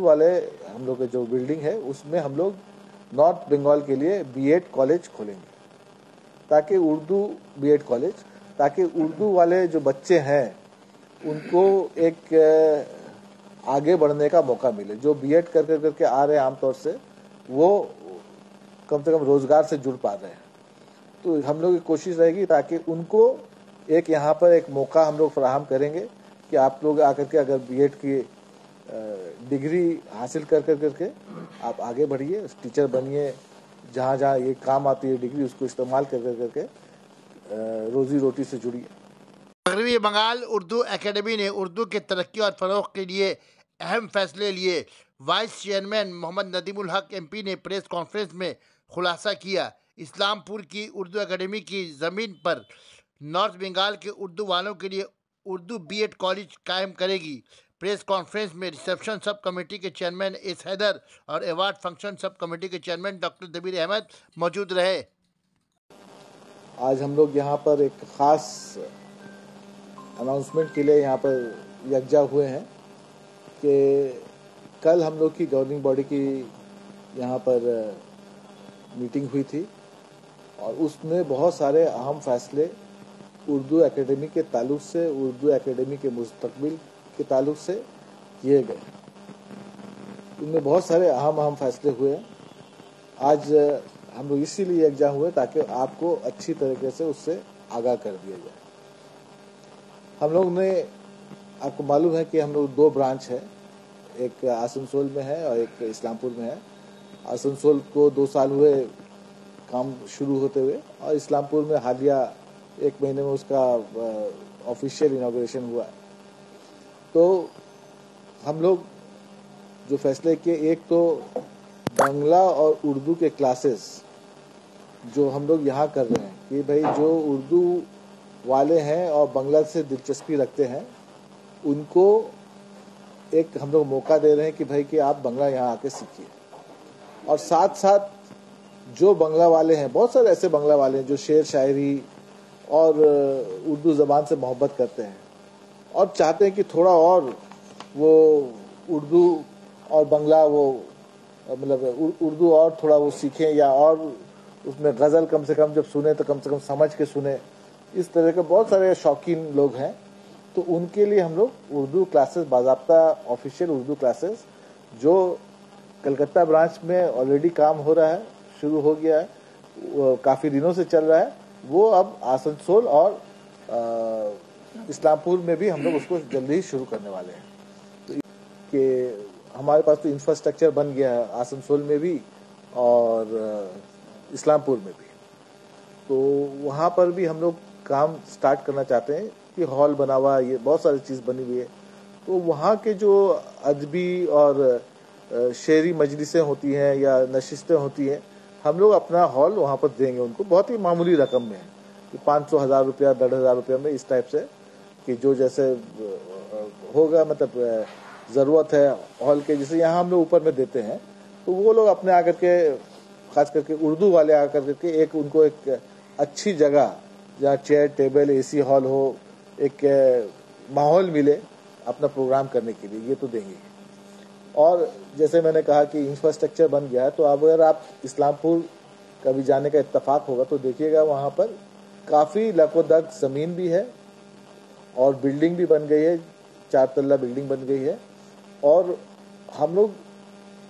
والے हम लोग के जो बिल्डिंग है उसमें हम लोग नॉर्थ बंगाल के लिए बीएड कॉलेज खोलेंगे, ताकि उर्दू बीएड कॉलेज, ताकि उर्दू वाले जो बच्चे हैं उनको एक आगे बढ़ने का मौका मिले। जो बीएड करके आ रहे हैं आमतौर से, वो कम से कम रोजगार से जुड़ पा रहे हैं। तो हम लोग की कोशिश रहेगी ताकि उनको एक यहाँ पर एक मौका हम लोग फराहम करेंगे कि आप लोग आकर के अगर बीएड की डिग्री हासिल करके आप आगे बढ़िए, टीचर बनिए, जहाँ जहाँ ये काम आती है डिग्री उसको इस्तेमाल करके रोजी रोटी से जुड़िए। मगरबी बंगाल उर्दू एकेडमी ने उर्दू के तरक्की और फरोग के लिए अहम फैसले लिए। वाइस चेयरमैन मोहम्मद नदीमुल हक एमपी ने प्रेस कॉन्फ्रेंस में खुलासा किया। इस्लामपुर की उर्दू एकेडमी की ज़मीन पर नॉर्थ बंगाल के उर्दू वालों के लिए उर्दू बीएड कॉलेज कायम करेगी। प्रेस कॉन्फ्रेंस में रिसेप्शन सब कमेटी के चेयरमैन एस हैदर और अवार्ड फंक्शन सब कमेटी के चेयरमैन डॉक्टर दबीर अहमद मौजूद रहे। आज हम लोग यहाँ पर एक खास अनाउंसमेंट के लिए यहाँ पर यकजा हुए हैं कि कल हम लोग की गवर्निंग बॉडी की यहाँ पर मीटिंग हुई थी और उसमें बहुत सारे अहम फैसले उर्दू एकेडमी के ताल्लुक से, उर्दू एकेडमी के मुस्तकबिल के ताल्लुक से किए गए। इनमें बहुत सारे अहम फैसले हुए। आज हम लोग इसीलिए यकजा हुए ताकि आपको अच्छी तरीके से उससे आगाह कर दिया जाए। हम लोग ने, आपको मालूम है कि हम लोग 2 ब्रांच है, एक आसनसोल में है और एक इस्लामपुर में है। आसनसोल को 2 साल हुए काम शुरू होते हुए और इस्लामपुर में हालिया 1 महीने में उसका ऑफिशियल इनॉग्रेशन हुआ। तो हम लोग जो फैसले किए, एक तो बांग्ला और उर्दू के क्लासेस जो हम लोग यहाँ कर रहे हैं कि भाई जो उर्दू वाले हैं और बांग्ला से दिलचस्पी रखते हैं उनको एक हम लोग मौका दे रहे हैं कि भाई कि आप बांग्ला यहाँ आके सीखिए। और साथ साथ जो बांग्ला वाले हैं, बहुत सारे ऐसे बांग्ला वाले हैं जो शेर शायरी और उर्दू ज़बान से मोहब्बत करते हैं और चाहते हैं कि थोड़ा और वो उर्दू और बांग्ला वो मतलब उर्दू और थोड़ा वो सीखें या और उसमें गज़ल कम से कम जब सुने तो कम से कम समझ के सुने। इस तरह के बहुत सारे शौकीन लोग हैं। तो उनके लिए हम लोग उर्दू क्लासेस, बाज़ाब्ता ऑफिशियल उर्दू क्लासेस जो कलकत्ता ब्रांच में ऑलरेडी काम हो रहा है, शुरू हो गया है, काफ़ी दिनों से चल रहा है, वो अब आसनसोल और इस्लामपुर में भी हम लोग उसको जल्दी ही शुरू करने वाले हैं। तो कि हमारे पास तो इंफ्रास्ट्रक्चर बन गया है आसनसोल में भी और इस्लामपुर में भी। तो वहाँ पर भी हम लोग काम स्टार्ट करना चाहते हैं कि हॉल बना हुआ, ये बहुत सारी चीज़ बनी हुई है। तो वहाँ के जो अदबी और शेरी मजलिसें होती हैं या नशिस्तें होती हैं, हम लोग अपना हॉल वहाँ पर देंगे उनको, बहुत ही मामूली रकम में कि 500-1000 रुपया 1500 रुपया में, इस टाइप से कि जो जैसे होगा, मतलब ज़रूरत है हॉल के, जैसे यहाँ हम लोग ऊपर में देते हैं तो वो लोग अपने आकर के, खास करके उर्दू वाले आकर के एक उनको एक अच्छी जगह जहाँ चेयर टेबल एसी हॉल हो, एक माहौल मिले अपना प्रोग्राम करने के लिए, ये तो देंगे। और जैसे मैंने कहा कि इंफ्रास्ट्रक्चर बन गया है, तो अब अगर आप इस्लामपुर कभी जाने का इत्तेफाक होगा तो देखिएगा वहाँ पर काफ़ी लकोदक ज़मीन भी है और बिल्डिंग भी बन गई है, 4 तल्ला बिल्डिंग बन गई है। और हम लोग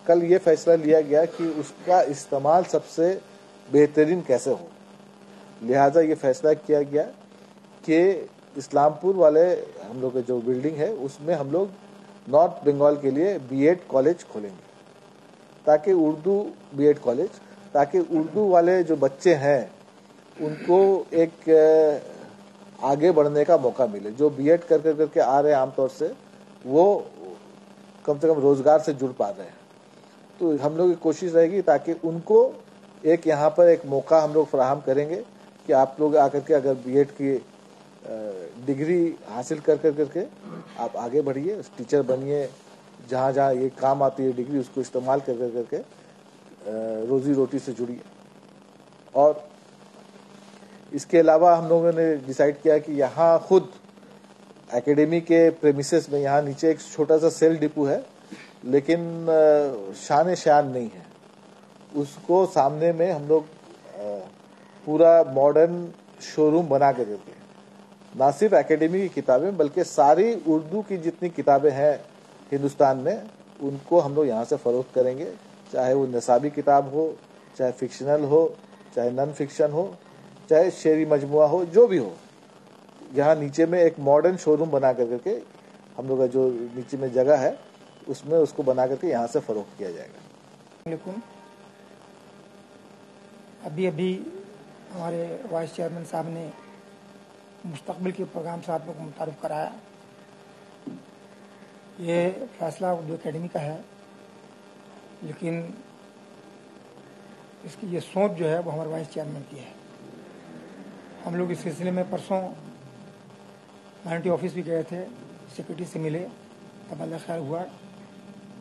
कल ये फैसला लिया गया कि उसका इस्तेमाल सबसे बेहतरीन कैसे हो, लिहाजा ये फैसला किया गया कि इस्लामपुर वाले हम लोग के जो बिल्डिंग है उसमें हम लोग नॉर्थ बंगाल के लिए बीएड कॉलेज खोलेंगे, ताकि उर्दू बीएड कॉलेज, ताकि उर्दू वाले जो बच्चे हैं उनको एक आगे बढ़ने का मौका मिले। जो बीएड करके आ रहे हैं आमतौर से, वो कम से कम रोजगार से जुड़ पा रहे हैं। तो हम लोग की कोशिश रहेगी ताकि उनको एक यहाँ पर एक मौका हम लोग फराहम करेंगे कि आप लोग आकर के अगर बीएड की डिग्री हासिल करके आप आगे बढ़िए, टीचर बनिए, जहाँ जहाँ ये काम आती है डिग्री उसको इस्तेमाल करके रोजी रोटी से जुड़िए। और इसके अलावा हम लोगों ने डिसाइड किया कि यहाँ खुद एकेडमी के प्रेमिसेस में यहाँ नीचे एक छोटा सा सेल डिपो है, لیکن شان شان نہیں ہے. اس کو سامنے میں ہم لوگ پورا ماڈرن شو روم بنا کے دیتے ہیں. نہ صرف اکیڈمی کی کتابیں بلکہ ساری اردو کی جتنی کتابیں ہیں ہندوستان میں ان کو ہم لوگ یہاں سے فروخت کریں گے, چاہے وہ نصابی کتاب ہو, چاہے فکشنل ہو, چاہے نان فکشن ہو, چاہے شعری مجموعہ ہو, جو بھی ہو. یہاں نیچے میں ایک ماڈرن شو روم بنا کر کے ہم لوگ کا جو نیچے میں جگہ ہے اس میں اس کو بنا کر کے یہاں سے فروخت کیا جائے گا. علیکم. ابھی ہمارے وائس چیئرمین صاحب نے مستقبل کے پروگرام سے آپ لوگ کو متعارف کرایا. یہ فیصلہ اردو اکیڈمی کا ہے, لیکن اس کی یہ سوچ جو ہے وہ ہمارے وائس چیئرمین کی ہے. ہم لوگ اس سلسلے میں پرسوں مائنٹی آفس بھی گئے تھے, سیکرٹری سے ملے, تبادلہ خیال ہوا,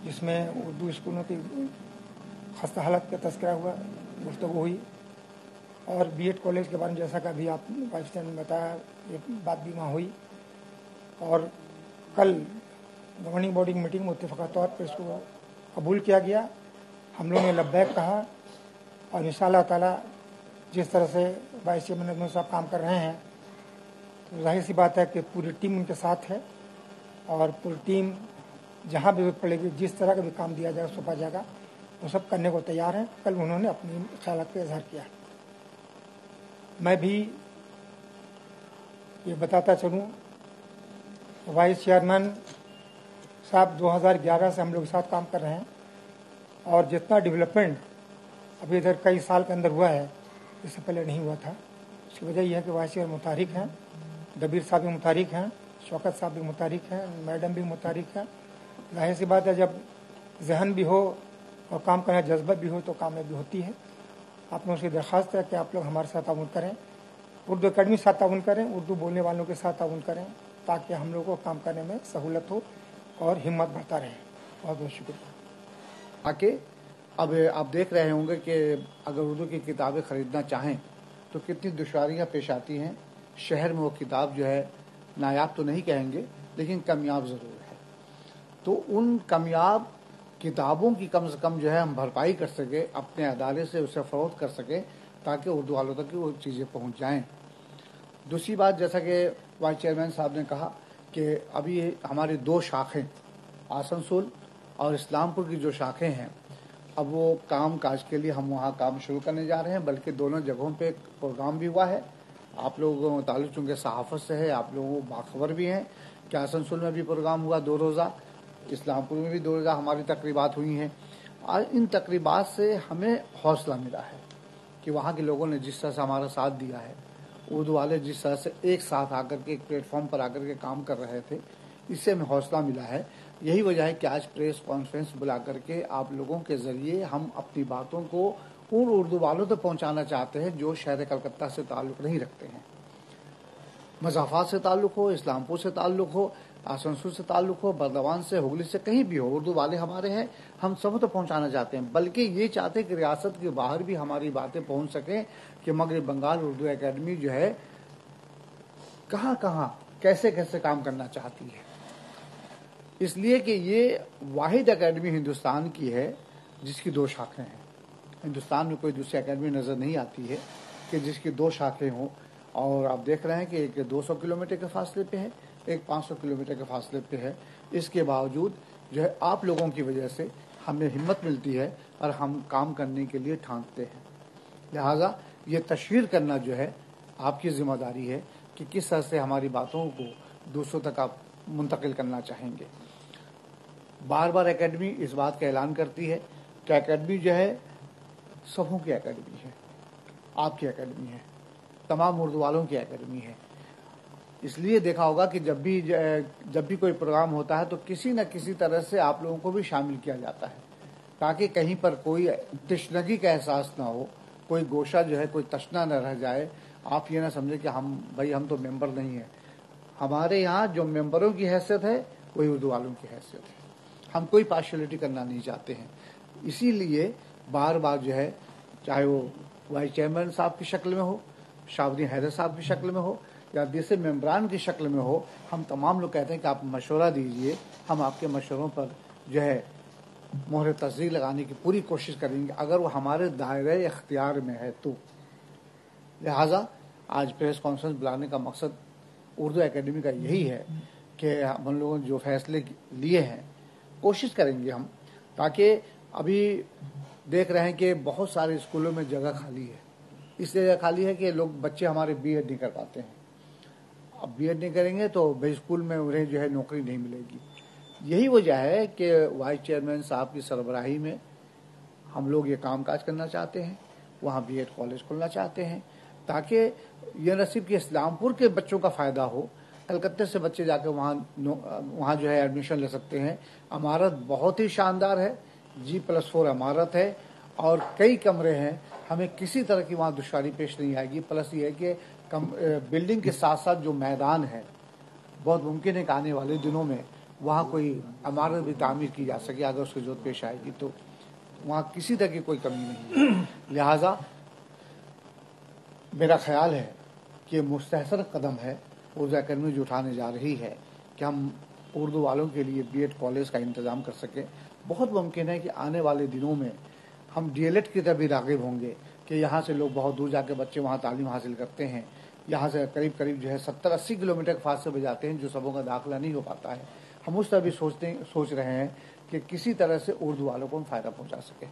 جس میں اردو اسکولوں کی خستہ حالت کا تذکرہ ہوا, گفتگو ہوئی, اور بی ایڈ کالج کے بارے میں جیسا کہ ابھی آپ وائس چیئرمین نے بتایا یہ بات بھی وہاں ہوئی. اور کل گورننگ باڈی کی میٹنگ میں اتفاقی طور پر اس کو قبول کیا گیا. ہم لوگوں نے لبیک کہا, اور انشاءاللہ تعالی جس طرح سے وائس چیئرمین صاحب کام کر رہے ہیں تو ظاہر سی بات ہے کہ پوری ٹیم ان کے ساتھ ہے, اور پوری ٹیم جہاں بھی ضرورت پڑے گی جس طرح کا بھی کام دیا جائے سونپا جائے گا وہ سب کرنے کو تیار ہیں. کل انہوں نے اپنی خیالات کا اظہار کیا. میں بھی یہ بتاتا چلوں, وائس چیئرمین صاحب 2011 سے ہم لوگ کے ساتھ کام کر رہے ہیں, اور جتنا ڈیولپمنٹ ابھی ادھر کئی سال کے اندر ہوا ہے اس سے پہلے نہیں ہوا تھا. اس کی وجہ یہ ہے کہ وائس چیئرمین متحرک ہیں, دبیر صاحب بھی متحرک ہیں, شوکت صاحب بھی متحرک ہیں, میڈم بھی متحرک ہیں. ظاہر سی بات ہے جب ذہن بھی ہو اور کام کرنے کا جذبہ بھی ہو تو کامیابی ہوتی ہے. آپ لوگوں سے درخواست ہے کہ آپ لوگ ہمارے ساتھ تعاون کریں, اردو اکیڈمی کے ساتھ تعاون کریں, اردو بولنے والوں کے ساتھ تعاون کریں, تاکہ ہم لوگوں کو کام کرنے میں سہولت ہو اور ہمت بڑھتا رہے. بہت بہت شکریہ. آگے اب آپ دیکھ رہے ہوں گے کہ اگر اردو کی کتابیں خریدنا چاہیں تو کتنی دشواریاں پیش آتی ہیں. شہر میں وہ کتاب جو ہے نایاب تو نہیں کہیں گے لیکن کامیاب ضرور ہے. تو ان کامیاب کتابوں کی کم سے کم جو ہے ہم بھرپائی کر سکیں, اپنے ادارے سے اسے فروخت کر سکیں تاکہ اردو والوں تک وہ چیزیں پہنچ جائیں. دوسری بات, جیسا کہ وائس چیئرمین صاحب نے کہا کہ ابھی ہماری 2 شاخیں آسنسول اور اسلام پور کی جو شاخیں ہیں اب وہ کام کاج کے لیے ہم وہاں کام شروع کرنے جا رہے ہیں, بلکہ دونوں جگہوں پہ پروگرام بھی ہوا ہے. آپ لوگوں کو تعلق چونکہ صحافت سے ہے آپ لوگوں کو باخبر بھی ہیں کہ آسنسول میں بھی پروگرام ہوا 2 روزہ, اسلام پور میں بھی 2 روزہ ہماری تقریبات ہوئی ہیں. اور ان تقریبات سے ہمیں حوصلہ ملا ہے کہ وہاں کے لوگوں نے جس طرح سے ہمارا ساتھ دیا ہے, اردو والے جس طرح سے ایک ساتھ آ کر کے ایک پلیٹ فارم پر آ کر کے کام کر رہے تھے, اس سے ہمیں حوصلہ ملا ہے. یہی وجہ ہے کہ آج پریس کانفرنس بلا کر کے آپ لوگوں کے ذریعے ہم اپنی باتوں کو ان اردو والوں تک پہنچانا چاہتے ہیں جو شہر کلکتہ سے تعلق نہیں رکھتے ہیں. مضافات سے تعلق ہو, اسلام پور سے تعلق ہو, آسنسول سے تعلق ہو, بردوان سے, ہگلی سے, کہیں بھی ہو, اردو والے ہمارے ہیں, ہم سب تک پہنچانا چاہتے ہیں. بلکہ یہ چاہتے ہیں کہ ریاست کے باہر بھی ہماری باتیں پہنچ سکیں کہ مغرب بنگال اردو اکیڈمی جو ہے کہاں کہاں کیسے کیسے کام کرنا چاہتی ہے. اس لیے کہ یہ واحد اکیڈمی ہندوستان کی ہے جس کی 2 شاخیں ہیں. ہندوستان میں کوئی دوسری اکیڈمی نظر نہیں آتی ہے کہ جس کی 2 شاخیں ہوں. اور آپ دیکھ رہے ہیں کہ ایک 200 کلومیٹر کے فاصلے پہ ہے, ایک 500 کلومیٹر کے فاصلے پہ ہے. اس کے باوجود جو ہے آپ لوگوں کی وجہ سے ہمیں ہمت ملتی ہے اور ہم کام کرنے کے لیے ٹھانکتے ہیں. لہٰذا یہ تشہیر کرنا جو ہے آپ کی ذمہ داری ہے کہ کس طرح سے ہماری باتوں کو دوسروں تک آپ منتقل کرنا چاہیں گے. بار بار اکیڈمی اس بات کا اعلان کرتی ہے کہ اکیڈمی جو ہے سبوں کی اکیڈمی ہے, آپ کی اکیڈمی ہے, تمام اردو والوں کی اکیڈمی ہے. اس لیے دیکھا ہوگا کہ جب بھی کوئی پروگرام ہوتا ہے تو کسی نہ کسی طرح سے آپ لوگوں کو بھی شامل کیا جاتا ہے تاکہ کہیں پر کوئی تشنگی کا احساس نہ ہو, کوئی گوشہ جو ہے کوئی تشنا نہ رہ جائے. آپ یہ نہ سمجھیں کہ ہم تو ممبر نہیں ہیں. ہمارے یہاں جو ممبروں کی حیثیت ہے وہی اردو والوں کی حیثیت ہے. ہم کوئی پارشلٹی کرنا نہیں چاہتے ہیں. اسی لیے بار بار جو ہے چاہے وہ وائس چیئرمین صاحب کی شکل میں ہو, شہاب الدین حیدر صاحب کی شکل میں ہو یا دوسرے ممبران کی شکل میں ہو, ہم تمام لوگ کہتے ہیں کہ آپ مشورہ دیجئے, ہم آپ کے مشوروں پر جو ہے मोहर तस्दीक लगाने की पूरी कोशिश करेंगे अगर वो हमारे दायरे इख्तियार में है तो। लिहाजा आज प्रेस कॉन्फ्रेंस बुलाने का मकसद उर्दू एकेडमी का यही है कि हम लोगों ने जो फैसले लिए हैं कोशिश करेंगे हम, ताकि अभी देख रहे हैं कि बहुत सारे स्कूलों में जगह खाली है। इसलिए जगह खाली है कि लोग बच्चे हमारे बीएड नहीं कर पाते हैं। अब बीएड नहीं करेंगे तो भाई स्कूल में उन्हें जो है नौकरी नहीं मिलेगी। यही वजह है कि वाइस चेयरमैन साहब की सरबराही में हम लोग ये कामकाज करना चाहते हैं, वहाँ बीएड कॉलेज खोलना चाहते हैं, ताकि ये न सिर्फ कि इस्लामपुर के बच्चों का फ़ायदा हो, कलकत्ते से बच्चे जाकर वहाँ जो है एडमिशन ले सकते हैं। इमारत बहुत ही शानदार है, G+4 इमारत है और कई कमरे हैं, हमें किसी तरह की वहाँ दुश्वारी पेश नहीं आएगी। प्लस ये है कि बिल्डिंग के साथ साथ जो मैदान है, बहुत मुमकिन है कि आने वाले दिनों में वहाँ कोई इमारत भी तामीर की जा सके अगर उसकी जरूरत पेश आएगी, तो वहाँ किसी तरह की कोई कमी नहीं है। लिहाजा मेरा ख्याल है कि मुस्तहसन कदम है उर्दू एकेडमी जो उठाने जा रही है कि हम उर्दू वालों के लिए बीएड कॉलेज का इंतज़ाम कर सकें। बहुत मुमकिन है कि आने वाले दिनों में हम डीएलएड की तरफ भी राग़िब होंगे कि यहाँ से लोग बहुत दूर जाकर बच्चे वहाँ तालीम हासिल करते हैं। यहाँ से करीब करीब जो है 70-80 किलोमीटर के फासले पे जाते हैं, जो सबों का दाखिला नहीं हो पाता है। हम उस तरह भी सोच रहे हैं कि किसी तरह से उर्दू वालों को हम फ़ायदा पहुँचा सकें।